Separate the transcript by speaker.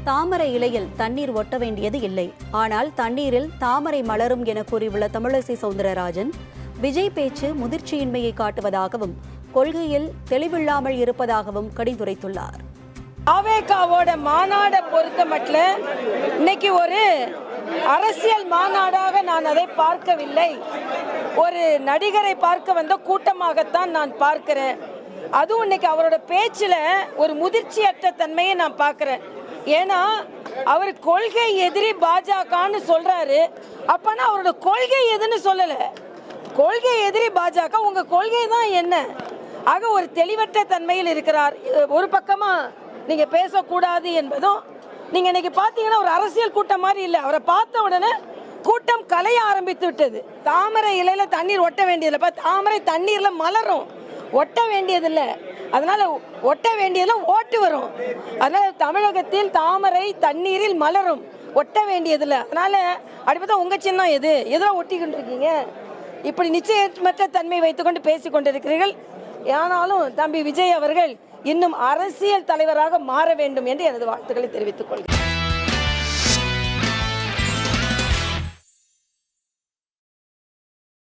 Speaker 1: தாமரை இலையில் தண்ணீர் ஒட்ட வேண்டியது இல்லை, ஆனால் தண்ணீரில் தாமரை மலரும் என கூறியுள்ள தமிழிசை சவுந்தரராஜன், விஜய் பேச்சு முதிர்ச்சியின்மையை காட்டுவதாகவும் கொள்கையில் தெளிவில்லாமல் இருப்பதாகவும் கடிந்துரைத்துள்ளார்.
Speaker 2: அவேகாவோட மாநாடை பொறுத்த மட்டும் இன்னைக்கு ஒரு அரசியல் மாநாடாக நான் அதை பார்க்கவில்லை. ஒரு நடிகரை பார்க்க வந்த கூட்டமாகத்தான் நான் பார்க்கிறேன். அதுவும் இன்னைக்கு அவரோட பேச்சில் ஒரு முதிர்ச்சியற்ற தன்மையை நான் பார்க்குறேன். ஏன்னா அவர் கொள்கை எதிரி பாஜகன்னு சொல்றாரு. அப்பனா அவரோட கொள்கை எதுன்னு சொல்லலை. கொள்கை எதிரி பாஜக, உங்க கொள்கை தான் என்ன? ஆக ஒரு தெளிவற்ற தன்மையில் இருக்கிறார். ஒரு பக்கமா நீங்க பேசக்கூடாது என்பதும், நீங்க இன்னைக்கு பார்த்தீங்கன்னா ஒரு அரசியல் கூட்டம் மாதிரி இல்லை. அவரை பார்த்த உடனே கூட்டம் கலைய ஆரம்பித்து விட்டது. தாமரை இலையில தண்ணீர் ஒட்ட வேண்டியதில்லை, தாமரை தண்ணீர்ல மலரும், ஒட்ட வேண்டியதில்லை. அதனால ஒட்ட வேண்டியதுல ஓட்டு வரும். அதனால தமிழகத்தில் தாமரை தண்ணீரில் மலரும், ஒட்ட வேண்டியதில்லை. அதனால அடிப்பதா உங்க சின்னம் எது, எதெல்லாம் ஒட்டிக்கிட்டு இருக்கீங்க? இப்படி நிச்சயமற்ற தன்மை வைத்துக்கொண்டு பேசிக் கொண்டிருக்கிறீர்கள். ஆனாலும் தம்பி விஜய் அவர்கள் இன்னும் அரசியல் தலைவராக மாற வேண்டும் என்று எனது வாழ்த்துக்களை தெரிவித்துக் கொள்கிறேன்.